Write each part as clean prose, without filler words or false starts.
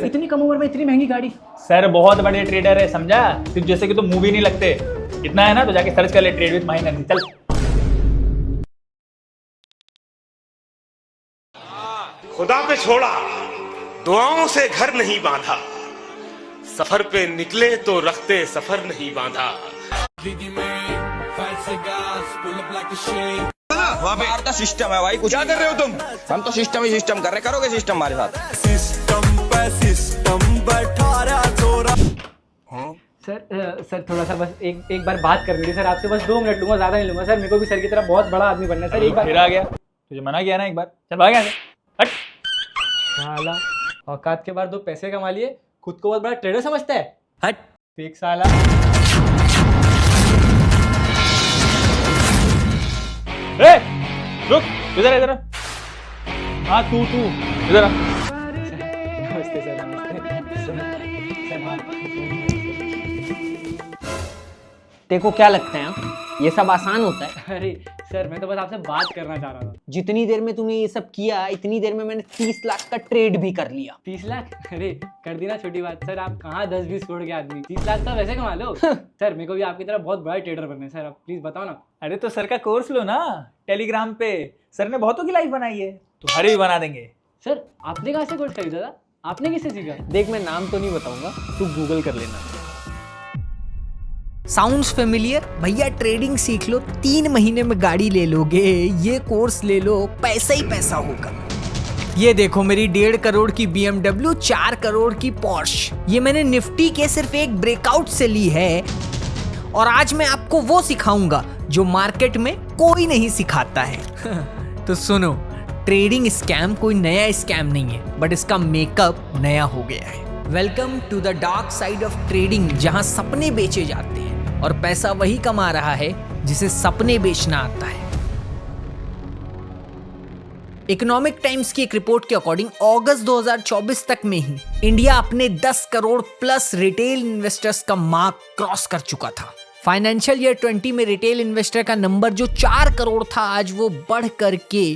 इतनी कम उम्र में इतनी महंगी गाड़ी। सर बहुत बड़े ट्रेडर है, समझा? सिर्फ जैसे कि तो मूवी नहीं लगते। इतना है ना तो जाके सर्च कर ले, ट्रेड विद माही नंदी। चल खुदा पे छोड़ा, दुआओं से घर नहीं बांधा, सफर पे निकले तो रखते सफर नहीं बांधा। वहाँ पे सिस्टम है भाई, कुछ क्या कर रहे हो तुम? हम तो सिस्टम ही सिस्टम कर रहे, करोगे सिस्टम हमारे साथ। सिस्टम पे सिस्टम बैठा रहा तोरा। सर थोड़ा सा बस एक बार बात करनी थी सर आपसे, बस 2 मिनट लूंगा, ज्यादा नहीं लूंगा सर। मेरे को भी सर की तरह बहुत बड़ा आदमी बनना है सर। एक बार फिर आ गया, तुझे मना किया ना एक बार, चल भाग यहाँ से, हट। साला औकात के बाहर 2 पैसे कमा लिए, खुद को बहुत बड़ा ट्रेडर समझता है। हट फेक साला। ए, रुक, इधर इधर। हाँ तू इधर आ। नमस्ते सर, नमस्ते। तेरे को क्या लगता है ये सब आसान होता है? अरे सर मैं तो बस आपसे बात करना चाह रहा था। जितनी देर में तूने ये सब किया, इतनी देर में मैंने 30 लाख का ट्रेड भी कर लिया। 30 लाख? अरे कर दी ना छोटी बात सर। आप कहाँ 10-20 करोड़ के आदमी, 30 लाख तो वैसे कमा लो। सर मेरे को भी आपकी तरह बहुत बड़ा ट्रेडर बनना है सर, आप प्लीज बताओ ना। अरे तो सर का कोर्स लो ना टेलीग्राम पे, सर ने बहुतों की लाइफ बनाई है, तुम्हारी भी बना देंगे। सर आपने कहाँ से कोर्स खरीदा था? आपने किससे सीखा? देख मैं नाम तो नहीं बताऊंगा, तू गूगल कर लेना। Sounds familiar? भैया ट्रेडिंग सीख लो, 3 महीने में गाड़ी ले लोगे। ये कोर्स ले लो, पैसा ही पैसा होगा। ये देखो मेरी 1.5 करोड़ की BMW, 4 करोड़ की पोर्श। ये मैंने निफ्टी के सिर्फ एक ब्रेकआउट से ली है। और आज मैं आपको वो सिखाऊंगा जो मार्केट में कोई नहीं सिखाता है। तो सुनो, ट्रेडिंग स्कैम कोई नया स्कैम नहीं है, बट इसका मेकअप नया हो गया है। Welcome to the dark side of trading, जहां सपने बेचे जाते हैं और पैसा वही कमा रहा है जिसे सपने बेचना आता है। इकोनॉमिक टाइम्स की एक रिपोर्ट के अकॉर्डिंग अगस्त 2024 तक में ही इंडिया अपने 10 करोड़ प्लस रिटेल इन्वेस्टर्स का मार्क क्रॉस कर चुका था। फाइनेंशियल ईयर 20 में रिटेल इन्वेस्टर का नंबर जो 4 करोड़ था, आज वो बढ़ करके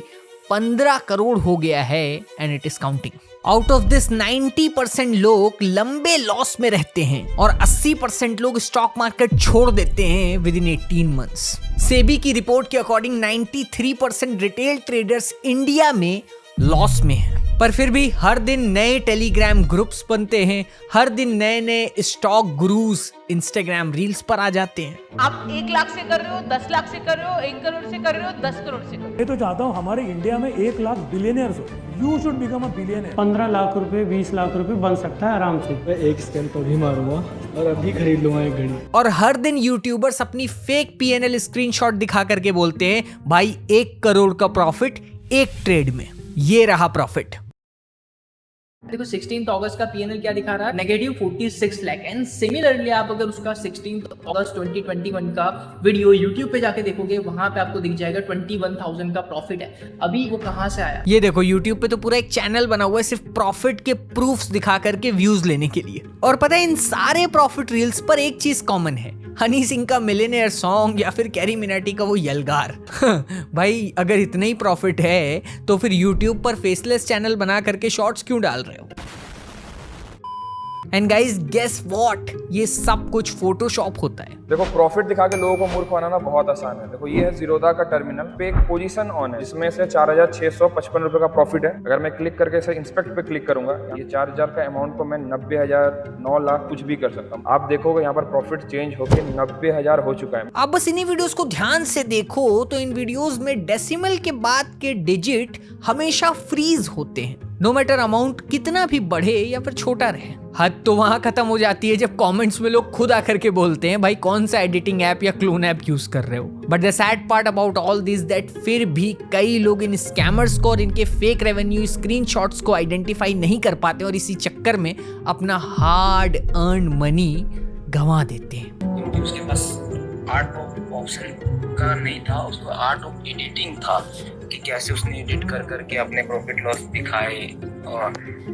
15 करोड़ हो गया है, and it is counting. Out of this 90% लोग लंबे लॉस में रहते हैं और 80% लोग स्टॉक मार्केट छोड़ देते हैं विद इन 18 मंथ्स। सेबी की रिपोर्ट के अकॉर्डिंग 93% रिटेल ट्रेडर्स इंडिया में लॉस में हैं। पर फिर भी हर दिन नए टेलीग्राम ग्रुप्स बनते हैं, हर दिन नए नए स्टॉक गुरुज इंस्टाग्राम रील्स पर आ जाते हैं। आप 1 लाख से कर रहे हो, 10 लाख से कर रहे हो, 1 करोड़ से कर रहे हो, 10 करोड़ से कर रहे हो। मैं तो चाहता हूँ हमारे इंडिया में 1 लाख बिलियनियर्स हो। You should become a billionaire. 15 lakh रुपए 20 लाख रुपए बन सकता है आराम से। मैं एक स्कैम तो भी मारूंगा और अभी खरीद लूंगा एक घड़ी। और हर दिन यूट्यूबर्स अपनी फेक PNL स्क्रीनशॉट दिखा करके बोलते हैं भाई 1 करोड़ का प्रॉफिट एक ट्रेड में। ये रहा प्रॉफिट। देखो 16 अगस्त का पीएनएल क्या दिखा रहा है, -46 लाख। एंड सिमिलरली आप अगर उसका 16 अगस्त 2021 का वीडियो यूट्यूब पे जाके देखोगे, वहां पे आपको दिख जाएगा 21,000 का प्रॉफिट है। अभी वो कहां से आया? ये देखो यूट्यूब पे तो पूरा एक चैनल बना हुआ है सिर्फ प्रॉफिट के प्रूफ्स दिखा करके व्यूज लेने के लिए। और पता है इन सारे प्रॉफिट रील्स पर एक चीज कॉमन है, हनी सिंह का मिलियनेयर सॉन्ग या फिर कैरी मिनाटी का वो यलगार। भाई अगर इतना ही प्रॉफिट है तो फिर यूट्यूब पर फेसलेस चैनल बना करके शॉर्ट्स क्यों डाल रहे हो? एंड गाइस गेस व्हाट, ये सब कुछ फोटोशॉप होता है। देखो प्रॉफिट दिखा के लोगों को मूर्ख बनाना बहुत आसान है। देखो ये है जीरोधा का टर्मिनल पे एक पोजीशन ऑन है जिसमें से 4,655 रुपए का प्रॉफिट है। अगर मैं क्लिक करके इसे इंस्पेक्ट पे क्लिक करूंगा, ये 4,000 का अमाउंट को मैं 90,000, 9 लाख कुछ भी कर सकता हूँ। आप देखोगे यहाँ पर प्रॉफिट चेंज होकर 90,000 हो चुका है। आप बस इन्हीं वीडियोस को ध्यान से देखो तो इन वीडियोस में डेसिमल के बाद के डिजिट हमेशा फ्रीज होते हैं। नो मैटर अमाउंट कितना भी बढ़े या फिर छोटा रहे। हद तो वहां खत्म हो जाती है जब कमेंट्स में लोग खुद आकर के बोलते हैं भाई कौन सा एडिटिंग ऐप या क्लोन ऐप यूज कर रहे हो। But the sad part about all this that फिर भी कई लोग इन स्कैमर्स को और इनके फेक रेवेन्यू स्क्रीनशॉट्स को आइडेंटिफाई नहीं कर पाते और इसी चक्कर में अपना हार्ड अर्न मनी गंवा देते हैं। क्योंकि उसके पास आर्ट ऑफ ऑप्शन का नहीं था, उसको आर्ट ऑफ एडिटिंग था कि कैसे उसने एडिट कर करके अपने प्रॉफिट लॉस दिखाए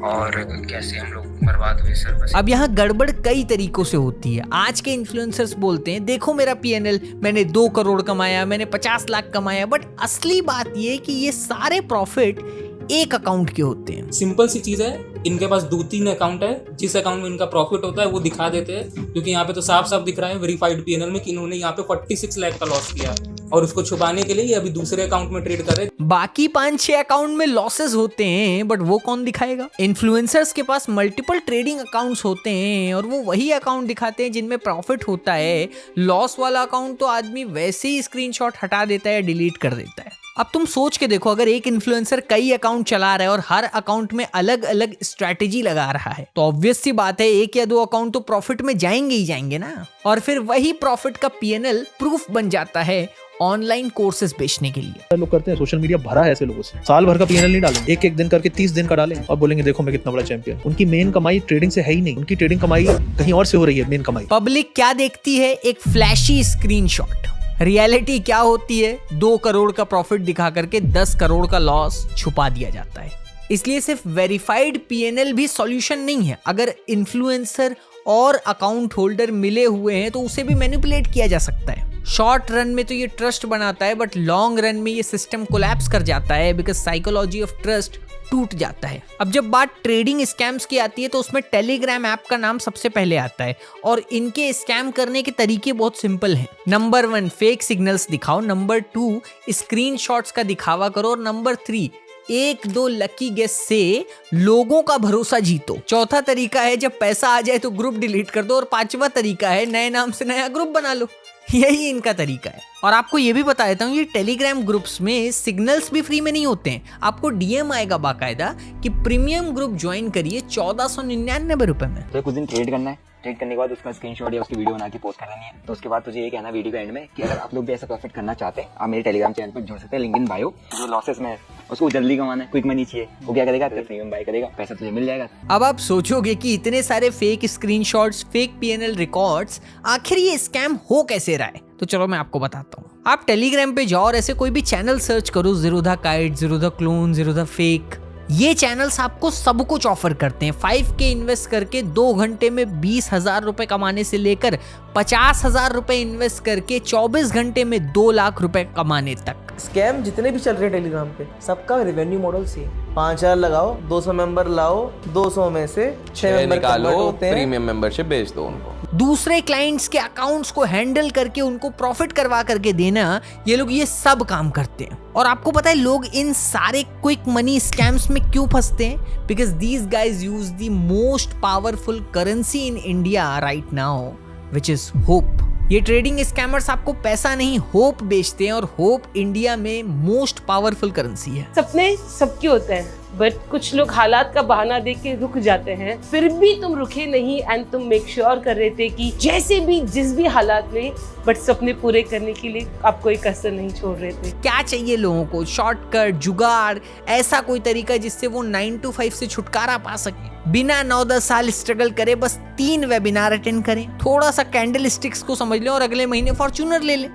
और कैसे हम लोग बर्बाद हुए सर बस। अब यहाँ गड़बड़ कई तरीकों से होती है। आज के इन्फ्लुएंसर्स बोलते हैं देखो मेरा पीएनएल, मैंने 2 करोड़ कमाया, मैंने 50 लाख कमाया, बट असली बात ये कि ये सारे प्रॉफिट एक अकाउंट के होते हैं। सिंपल सी चीज है, इनके पास 2-3 अकाउंट है, जिस अकाउंट में इनका प्रॉफिट होता है वो दिखा देते हैं, क्योंकि यहाँ पे तो साफ साफ दिख रहा है वेरीफाइड पीएनएल में कि इन्होंने यहाँ पे 46 लाख का लॉस किया और उसको छुपाने के लिए ये अभी दूसरे अकाउंट में ट्रेड कर रहे हैं। बाकी 5-6 अकाउंट में लॉसेस होते हैं, बट वो कौन दिखाएगा? इन्फ्लुएंसर्स के पास मल्टीपल ट्रेडिंग अकाउंट्स होते हैं और वो वही अकाउंट दिखाते हैं जिनमें प्रॉफिट होता है। लॉस वाला अकाउंट तो आदमी वैसे ही स्क्रीनशॉट हटा देता है या डिलीट कर देता है। अब तुम सोच के देखो, अगर एक इन्फ्लुएंसर कई अकाउंट चला रहा है और हर अकाउंट में अलग अलग स्ट्रैटेजी लगा रहा है, तो ऑब्वियस सी बात है 1 या 2 अकाउंट तो प्रॉफिट में जाएंगे ही जाएंगे ना। और फिर वही प्रॉफिट का पीएनएल प्रूफ बन जाता है ऑनलाइन कोर्सेज बेचने के लिए। लोग करते हैं, सोशल मीडिया भरा है ऐसे लोगों से। साल भर का पीएनएल नहीं डालेंगे, एक दिन करके 30 दिन का डालें और बोलेंगे देखो मैं कितना बड़ा चैंपियन। उनकी मेन कमाई ट्रेडिंग से है ही नहीं, उनकी ट्रेडिंग कमाई कहीं और से हो रही है। मेन कमाई पब्लिक क्या देखती है? एक फ्लैशी स्क्रीनशॉट। रियलिटी क्या होती है? 2 करोड़ का प्रॉफिट दिखा करके 10 करोड़ का लॉस छुपा दिया जाता है। इसलिए सिर्फ वेरीफाइड पीएनएल भी सॉल्यूशन नहीं है। अगर इन्फ्लुएंसर और अकाउंट होल्डर मिले हुए हैं तो उसे भी मैनिपुलेट किया जा सकता है। शॉर्ट रन में तो ये ट्रस्ट बनाता है, बट लॉन्ग रन में ये सिस्टम कोलैप्स कर जाता है, बिकॉज साइकोलॉजी ऑफ ट्रस्ट टूट जाता है। अब जब बात ट्रेडिंग स्कैम्स की आती है तो उसमें टेलीग्राम ऐप का नाम सबसे पहले आता है और इनके स्कैम करने के तरीके बहुत सिंपल हैं। नंबर 1 फेक सिग्नल्स दिखाओ, नंबर 2 स्क्रीनशॉट्स का दिखावा करो और नंबर 3 1-2 लकी गेस से लोगों का भरोसा जीतो। चौथा तरीका है जब पैसा आ जाए तो ग्रुप डिलीट कर दो और 5वां तरीका है नए नाम से नया ग्रुप बना लो। यही इनका तरीका है। और आपको ये भी बता देता हूँ, ये टेलीग्राम ग्रुप्स में सिग्नल्स भी फ्री में नहीं होते हैं। आपको डीएम आएगा बाकायदा कि प्रीमियम ग्रुप ज्वाइन करिए 1499 रुपए में। तो कुछ दिन ट्रेड करना है, ट्रेड करने के बाद उसका स्क्रीनशॉट या उसकी वीडियो बना के पोस्ट कर देनी है। तो उसके बाद तुझे ये कहना वीडियो के एंड में कि अगर आप लोग भी ऐसा प्रॉफिट करना चाहते हैं, आप मेरे टेलीग्राम चैनल पर जुड़ सकते हैं, लिंक इन बायो। जो लॉसेस में है उसको जल्दी कमाना है, क्विक मनी चाहिए, वो क्या करेगा? प्रीमियम बाय करेगा, पैसा तुझे मिल जाएगा। अब आप सोचोगे कि इतने सारे fake screenshots, fake PNL records, आखिर ये स्कैम हो कैसे रहा है? तो चलो मैं आपको बताता हूँ। आप टेलीग्राम पे जाओ और ऐसे कोई भी चैनल सर्च करो, Zerodha kite, Zerodha clone, Zerodha fake. ये चैनल्स आपको सब कुछ ऑफर करते हैं। 5K इन्वेस्ट करके 2 घंटे में 20,000 रुपए कमाने से लेकर 50,000 रुपए इन्वेस्ट करके 24 घंटे में 2 लाख रुपए कमाने तक। स्कैम जितने भी चल रहे हैं टेलीग्राम पे, सबका रेवेन्यू मॉडल सेम। 5,000 लगाओ, 200 मेंबर लाओ, 200 में से 6 मेंबर कन्वर्ट होते हैं, प्रीमियम मेंबरशिप बेच दो उनको। दूसरे क्लाइंट्स के अकाउंट्स को हैंडल करके उनको प्रॉफिट करवा करके देना, ये लोग ये सब काम करते हैं। और आपको पता है लोग इन सारे क्विक मनी स्कैम्स में क्यों फंसते हैं? Because these guys use the most powerful currency in India right now, which is hope. ये ट्रेडिंग स्कैमर्स आपको पैसा नहीं होप बेचते हैं और होप इंडिया में मोस्ट पावरफुल करेंसी है। सपने सबके होते हैं, बट कुछ लोग हालात का बहाना देख के रुक जाते हैं। फिर भी तुम रुके नहीं एंड तुम मेक श्योर कर रहे थे कि जैसे भी जिस भी हालात में, बट सपने पूरे करने के लिए आप कोई कसर नहीं छोड़ रहे थे। क्या चाहिए लोगों को? शॉर्टकट, जुगाड़, ऐसा कोई तरीका जिससे वो 9 to 5 से छुटकारा पा सके, बिना 9-10 साल स्ट्रगल करे, बस 3 वेबिनार अटेंड करें, थोड़ा सा कैंडल स्टिक्स को समझ लें और अगले महीने फॉर्च्यूनर ले लें।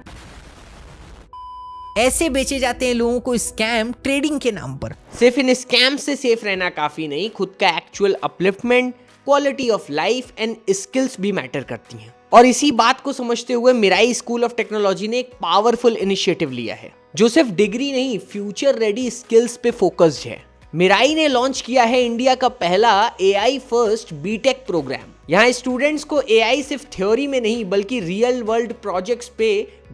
ऐसे बेचे जाते हैं लोगों को स्कैम ट्रेडिंग के नाम पर। सिर्फ इन स्कैम से सेफ रहना काफी नहीं, खुद का actual upliftment, quality of life and skills भी मैटर करती हैं। और इसी बात को समझते हुए मिराई स्कूल ऑफ टेक्नोलॉजी ने एक पावरफुल इनिशिएटिव लिया है जो सिर्फ डिग्री नहीं, फ्यूचर रेडी स्किल्स पे फोकस्ड है। मिराई ने लॉन्च किया है इंडिया का पहला AI फर्स्ट बीटेक प्रोग्राम। यहाँ स्टूडेंट्स को AI सिर्फ थ्योरी में नहीं बल्कि रियल वर्ल्ड प्रोजेक्ट्स पे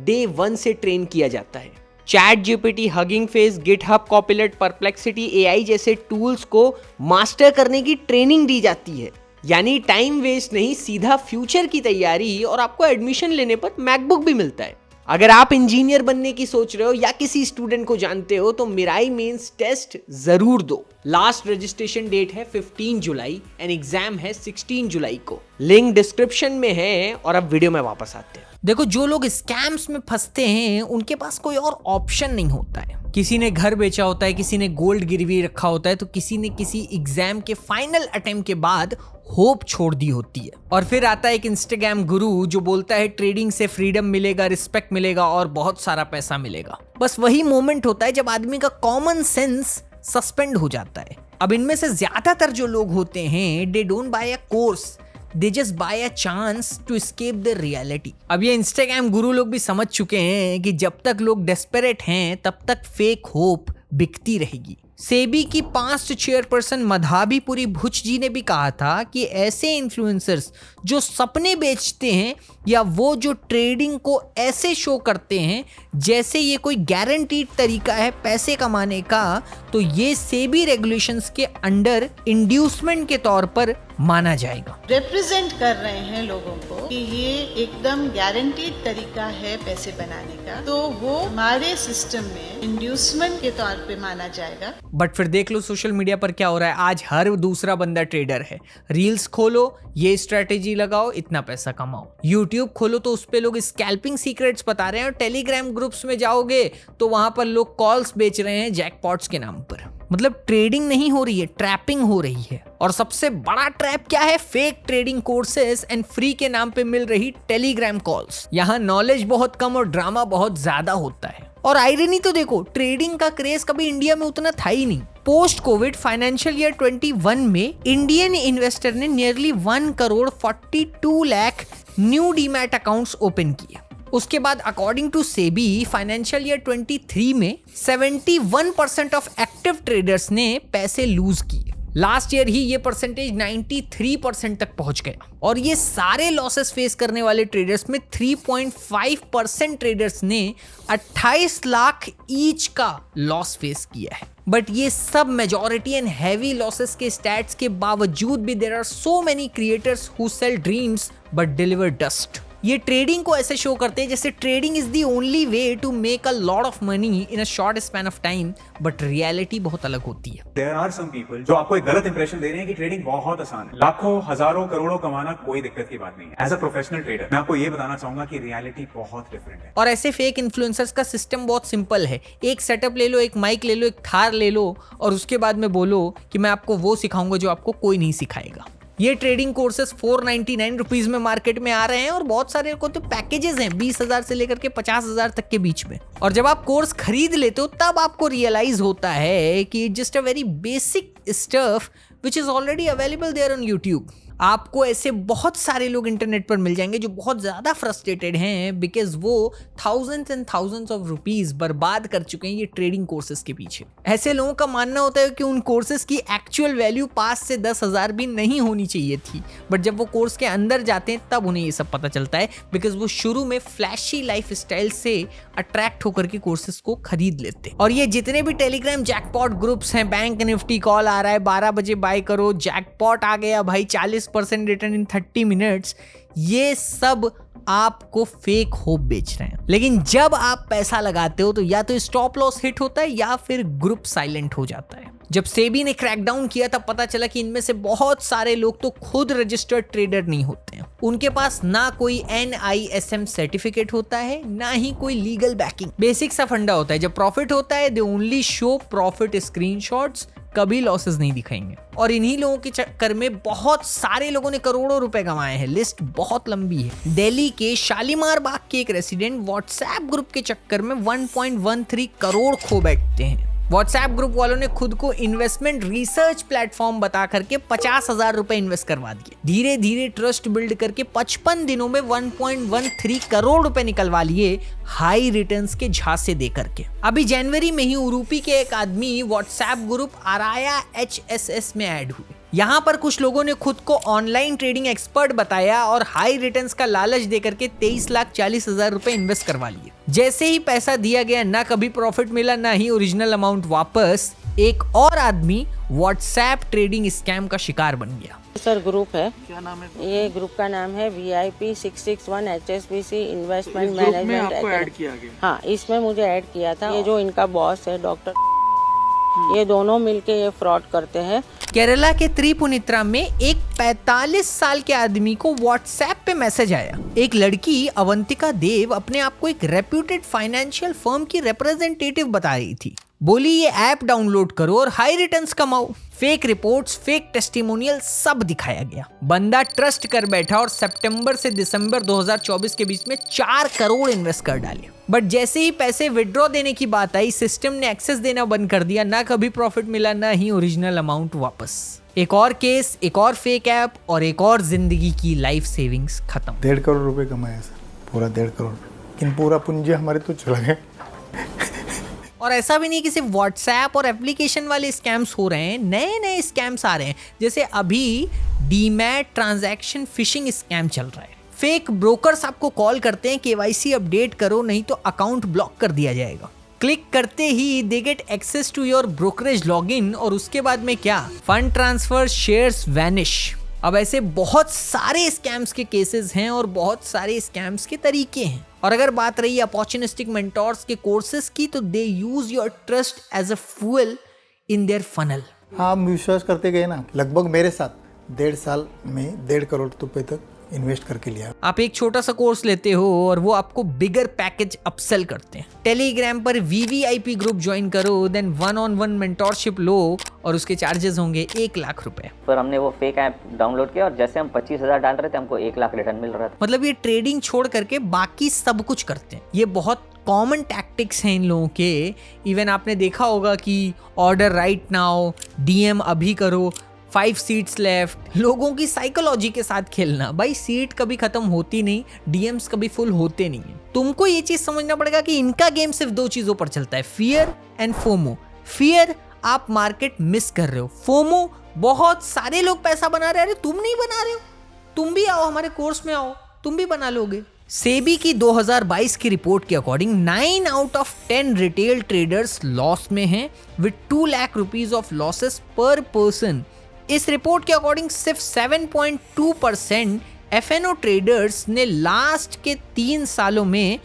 Day 1 से ट्रेन किया जाता है। ChatGPT, Hugging Face, GitHub, Copilot, Perplexity, AI जैसे टूल्स को मास्टर करने की ट्रेनिंग दी जाती है। यानी टाइम वेस्ट नहीं, सीधा फ्यूचर की तैयारी। और आपको एडमिशन लेने पर मैकबुक भी मिलता है। अगर आप इंजीनियर बनने की सोच रहे हो या किसी स्टूडेंट को जानते हो तो मिराई मेंस टेस्ट जरूर दो। लास्ट रजिस्ट्रेशन डेट है 15 जुलाई एंड एग्जाम है 16 जुलाई को। लिंक डिस्क्रिप्शन में है। और अब वीडियो में वापस आते हैं। देखो, जो लोग स्कैम्स में फंसते हैं उनके पास कोई और ऑप्शन नहीं होता है। किसी ने घर बेचा होता है, किसी ने गोल्ड गिरवी रखा होता है, तो किसी ने किसी एग्जाम के फाइनल अटेम्प्ट के बाद होप छोड़ दी होती है। और फिर आता है एक इंस्टाग्राम गुरु जो बोलता है ट्रेडिंग से फ्रीडम मिलेगा, रिस्पेक्ट मिलेगा और बहुत सारा पैसा मिलेगा। बस वही मोमेंट होता है जब आदमी का कॉमन सेंस सस्पेंड हो जाता है। अब इनमें से ज्यादातर जो लोग होते हैं, they don't buy a course, they just buy a chance to escape the reality. अब ये इंस्टाग्राम गुरु लोग भी समझ चुके हैं कि जब तक लोग डेस्परेट हैं तब तक फेक होप बिकती रहेगी। सेबी की पास्ट चेयरपर्सन मधाबीपुरी भुज जी ने भी कहा था कि ऐसे इन्फ्लुएंसर्स जो सपने बेचते हैं या वो जो ट्रेडिंग को ऐसे शो करते हैं जैसे ये कोई गारंटीड तरीका है पैसे कमाने का, तो ये सेबी रेगुलेशंस के अंडर इंड्यूसमेंट के तौर पर माना जाएगा। रिप्रेजेंट कर रहे हैं लोगों को कि ये एकदम गारंटीड तरीका है पैसे बनाने का, तो वो हमारे सिस्टम में इंड्यूसमेंट के तौर पे माना जाएगा। बट फिर देख लो सोशल मीडिया पर क्या हो रहा है। आज हर दूसरा बंदा ट्रेडर है। रील्स खोलो, ये स्ट्रेटेजी लगाओ, इतना पैसा कमाओ। यूट्यूब खोलो तो उस पे लोग स्कैल्पिंग सीक्रेट्स बता रहे हैं, और टेलीग्राम ग्रुप्स में जाओगे तो वहां पर लोग कॉल्स बेच रहे हैं जैकपॉट्स के नाम पर। मतलब ट्रेडिंग नहीं हो रही है, ट्रैपिंग हो रही है। और सबसे बड़ा ट्रैप क्या है? Fake trading courses and free के नाम पे मिल रही टेलीग्राम कॉल्स। यहाँ नॉलेज बहुत कम और ड्रामा बहुत ज्यादा होता है। और आयरनी तो देखो, ट्रेडिंग का क्रेज कभी इंडिया में उतना था ही नहीं। पोस्ट कोविड फाइनेंशियल ईयर 21 में इंडियन इन्वेस्टर ने nearly 1,42 lakh new demat accounts open किए। उसके बाद according to SEBI financial year 23 में 71% ऑफ एक्टिव ट्रेडर्स ने पैसे लूज किए। लास्ट ईयर ही ये परसेंटेज 93% तक पहुंच गया। और ये सारे लॉसेस फेस करने वाले ट्रेडर्स में 3.5% ट्रेडर्स ने 28 लाख ईच का लॉस फेस किया है। बट ये सब मेजॉरिटी एंड हैवी लॉसेस के स्टैट्स के बावजूद भी there are so many creators who sell dreams but deliver dust. ये ट्रेडिंग को ऐसे शो करते हैं जैसे trading is the only way to make a lot of money in a short span of time, but reality बहुत अलग होती है। देयर आर सम पीपल जो आपको एक गलत इंप्रेशन दे रहे हैं कि ट्रेडिंग बहुत आसान है, लाखों हजारों करोड़ों कमाना कोई दिक्कत की बात नहीं है। एज अ प्रोफेशनल ट्रेडर मैं आपको ये बताना चाहूंगा कि रियलिटी बहुत डिफरेंट है। और ऐसे फेक इन्फ्लुएंसर्स का सिस्टम बहुत सिंपल है। एक सेटअप ले लो, एक माइक ले लो, एक थार ले लो और उसके बाद में बोलो कि मैं आपको वो सिखाऊंगा जो आपको कोई नहीं सिखाएगा। ये ट्रेडिंग कोर्सेस 499 रुपीज में मार्केट में आ रहे हैं और बहुत सारे को तो पैकेजेस हैं 20,000 से लेकर के 50,000 तक के बीच में। और जब आप कोर्स खरीद लेते हो तब आपको रियलाइज होता है कि it's just a very basic stuff which is already available there on YouTube. आपको ऐसे बहुत सारे लोग इंटरनेट पर मिल जाएंगे जो बहुत ज़्यादा फ्रस्ट्रेटेड हैं बिकॉज वो thousands and thousands of rupees बर्बाद कर चुके हैं ये ट्रेडिंग कोर्सेज के पीछे। ऐसे लोगों का मानना होता है कि उन कोर्सेज की एक्चुअल वैल्यू 5 से 10,000 भी नहीं होनी चाहिए थी, बट जब वो कोर्स के अंदर जाते हैं तब उन्हें ये सब पता चलता है बिकॉज वो शुरू में फ्लैशी लाइफ स्टाइल से अट्रैक्ट होकर के कोर्सेज को खरीद लेते हैं। और ये जितने भी टेलीग्राम जैकपॉट ग्रुप्स हैं, बैंक निफ्टी कॉल आ रहा है 12 बजे बाय करो, जैकपॉट आ गया भाई 40% रिटर्न इन 30 मिनट्स, ये सब आपको फेक होप बेच रहे हैं। लेकिन जब आप पैसा लगाते हो तो या तो स्टॉप लॉस हिट होता है या फिर ग्रुप साइलेंट हो जाता है। जब सेबी ने क्रैकडाउन किया तब पता चला कि इनमें से बहुत सारे लोग तो खुद रजिस्टर्ड ट्रेडर नहीं होते हैं। उनके पास ना कोई NISM सर्टिफिकेट होता है ना ही कोई लीगल बैकिंग। बेसिक सा फंडा होता है, जब प्रॉफिट होता है they only show profit screenshots, कभी लॉसेस नहीं दिखाएंगे। और इन्हीं लोगों के चक्कर में बहुत सारे लोगों ने करोड़ों रुपए कमाए हैं। लिस्ट बहुत लंबी है। दिल्ली के शालीमार बाग के एक रेसिडेंट व्हाट्सएप ग्रुप के चक्कर में 1.13 करोड़ खो बैठते हैं। व्हाट्सएप ग्रुप वालों ने खुद को इन्वेस्टमेंट रिसर्च प्लेटफॉर्म बता करके 50,000 रुपए इन्वेस्ट करवा दिए। धीरे धीरे ट्रस्ट बिल्ड करके 55 दिनों में 1.13 करोड़ रुपए निकलवा लिए हाई रिटर्न्स के झांसे दे करके। अभी जनवरी में ही उरूपी के एक आदमी व्हाट्सएप ग्रुप आराया HSS में ऐड हुए। यहाँ पर कुछ लोगों ने खुद को ऑनलाइन ट्रेडिंग एक्सपर्ट बताया और हाई रिटर्न्स का लालच देकर के 23,40,000 रुपए इन्वेस्ट करवा लिए। जैसे ही पैसा दिया गया ना कभी प्रॉफिट मिला ना ही ओरिजिनल अमाउंट वापस। एक और आदमी व्हाट्सएप ट्रेडिंग स्कैम का शिकार बन गया। सर ग्रुप है, क्या नाम है? ये ग्रुप का नाम है VIP 661 HSBC इन्वेस्टमेंट मैनेजमेंट। आपको ऐड किया गया? हाँ, इसमें मुझे ऐड किया था। ये जो इनका बॉस है डॉक्टर, ये दोनों मिलके ये फ्रॉड करते हैं। केरला के त्रिपुनित्रा में एक 45 साल के आदमी को व्हाट्सएप पे मैसेज आया। एक लड़की अवंतिका देव अपने आप को एक रेप्यूटेड फाइनेंशियल फर्म की रिप्रेजेंटेटिव बता रही थी। बोली ये ऐप डाउनलोड करो और हाई रिटर्न्स कमाओ। फेक रिपोर्ट्स, फेक टेस्टिमोनियल सब दिखाया गया। बंदा ट्रस्ट कर बैठा और सितंबर से दिसंबर 2024 के बीच में 4 करोड़ इन्वेस्ट कर डाले। बट जैसे ही पैसे विड्रॉ देने की बात आई, सिस्टम ने एक्सेस देना बंद कर दिया। ना कभी प्रॉफिट मिला, ना ही ओरिजिनल अमाउंट वापस। एक और केस, एक और फेक ऐप और एक और जिंदगी की लाइफ सेविंग्स खत्म। 1.5 करोड़ रुपए कमाया सर, पूरा 1.5 करोड़, लेकिन पूरा पूंजी हमारे तो चला गया। और ऐसा भी नहीं कि सिर्फ व्हाट्सएप और एप्लीकेशन वाले स्कैम्स हो रहे हैं, नए नए स्कैम्स आ रहे हैं। जैसे अभी डीमैट ट्रांजैक्शन फिशिंग स्कैम चल रहा है। फेक ब्रोकर्स आपको कॉल करते हैं, KYC अपडेट करो नहीं तो अकाउंट ब्लॉक कर दिया जाएगा। क्लिक करते ही they get access to your brokerage login और उसके बाद में क्या, फंड ट्रांसफर, शेयर्स वैनिश। अब ऐसे बहुत सारे स्कैम्स के केसेस हैं और बहुत सारे स्कैम्स के तरीके हैं। और अगर बात रही अपॉर्चुनिस्टिक मेंटोर्स के कोर्सेज की, तो they use your trust as a fuel in their funnel. हम विश्वास करते गए ना, लगभग मेरे साथ 1.5 साल में 1.5 करोड़ रुपए तक इन्वेस्ट करके लिया। आप एक छोटा सा कोर्स लेते हो और वो आपको बिगर पैकेज अपसेल करते हैं। टेलीग्राम पर VVIP ग्रुप ज्वाइन करो, देन 1-on-1 मेंटोरशिप लो और उसके चार्जेस होंगे 1 लाख रुपए। पर हमने वो फेक ऐप डाउनलोड किया और जैसे हम 25,000 डाल रहे थे, हमको 1 लाख रिटर्न मिल रहा था। मतलब ये ट्रेडिंग छोड़ करके बाकी सब कुछ करते हैं। ये बहुत कॉमन टैक्टिक्स हैं इन लोगों के। इवन आपने देखा होगा कि ऑर्डर राइट नाउ, DM अभी करो, 5 सीट्स लेफ्ट। लोगों की साइकोलॉजी के साथ खेलना। भाई सीट कभी खत्म होती नहीं, DMs कभी फुल होते नहीं है। तुमको ये चीज समझना पड़ेगा कि इनका गेम सिर्फ 2 चीजों पर चलता है, फियर एंड फोमो। फियर, आप मार्केट मिस कर रहे हो। फोमो, बहुत सारे लोग पैसा बना रहे हैं, अरे तुम नहीं बना रहे हो, तुम भी आओ हमारे कोर्स में आओ, तुम भी बना लोगे। सेबी की 2022 की रिपोर्ट के according 9 out of 10 retail traders loss में हैं with 2 lakh rupees of losses पर पर्सन। इस रिपोर्ट के अकॉर्डिंग सिर्फ 7.2% FNO ट्रेडर्स ने लास्ट के 3 सालों में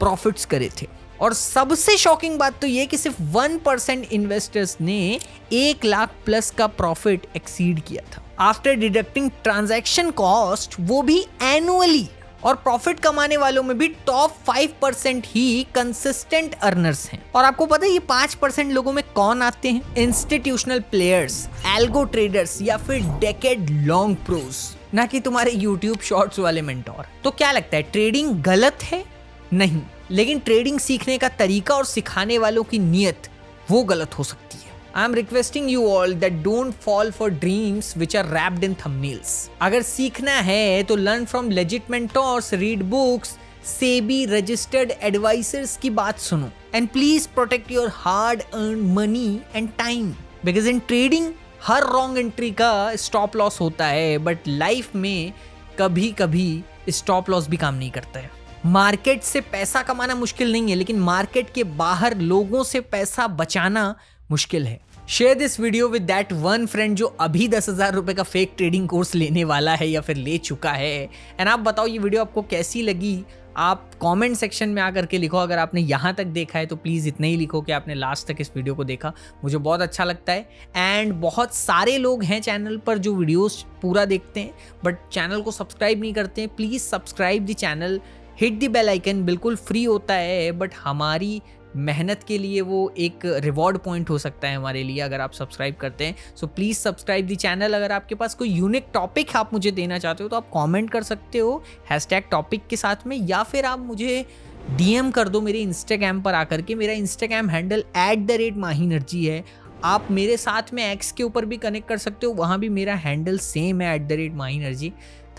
प्रॉफिट्स करे थे। और सबसे शॉकिंग बात तो ये कि सिर्फ 1% इन्वेस्टर्स ने 1 लाख प्लस का प्रॉफिट एक्सीड किया था आफ्टर डिडक्टिंग ट्रांजैक्शन कॉस्ट, वो भी एनुअली। और प्रॉफिट कमाने वालों में भी टॉप 5% ही कंसिस्टेंट अर्नर्स हैं। और आपको पता है ये 5% लोगों में कौन आते हैं? इंस्टीट्यूशनल प्लेयर्स, एल्गो ट्रेडर्स या फिर डेकेड लॉन्ग प्रोज, ना कि तुम्हारे यूट्यूब शॉर्ट्स वाले मेंटोर। तो क्या लगता है, ट्रेडिंग गलत है? नहीं, लेकिन ट्रेडिंग सीखने का तरीका और सिखाने वालों की नीयत वो गलत हो सकती है। I am requesting you all that don't fall for dreams which are wrapped in thumbnails. अगर सीखना है तो learn from legit mentors, read books, SEBI registered advisors की बात सुनो, and please protect your hard earned money and time. Because in trading her wrong entry का stop loss होता है, but life में कभी कभी stop loss भी काम नहीं करता है। मार्केट से पैसा कमाना मुश्किल नहीं है, लेकिन मार्केट के बाहर लोगों से पैसा बचाना मुश्किल है। Share this video with that one friend जो अभी 10,000 रुपए का फेक ट्रेडिंग कोर्स लेने वाला है या फिर ले चुका है। एंड आप बताओ ये वीडियो आपको कैसी लगी, आप कमेंट सेक्शन में आकर के लिखो। अगर आपने यहाँ तक देखा है तो प्लीज़ इतना ही लिखो कि आपने लास्ट तक इस वीडियो को देखा, मुझे बहुत अच्छा लगता है। एंड बहुत सारे लोग हैं चैनल पर जो वीडियोस पूरा देखते हैं बट चैनल को सब्सक्राइब नहीं करते हैं। Please subscribe the channel, hit the bell icon, बिल्कुल फ्री होता है बट हमारी मेहनत के लिए वो एक रिवॉर्ड पॉइंट हो सकता है हमारे लिए अगर आप सब्सक्राइब करते हैं। So please subscribe the channel. अगर आपके पास कोई यूनिक टॉपिक आप मुझे देना चाहते हो तो आप कमेंट कर सकते हो #टॉपिक के साथ में, या फिर आप मुझे DM कर दो मेरे इंस्टाग्राम पर आकर के। मेरा इंस्टाग्राम हैंडल @maheenergy है। आप मेरे साथ में X के ऊपर भी कनेक्ट कर सकते हो, वहाँ भी मेरा हैंडल सेम है @maheenergy।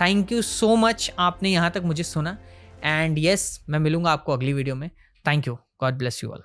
Thank you so much, आपने यहाँ तक मुझे सुना। एंड यस, मैं मिलूंगा आपको अगली वीडियो में। Thank you, God bless you all.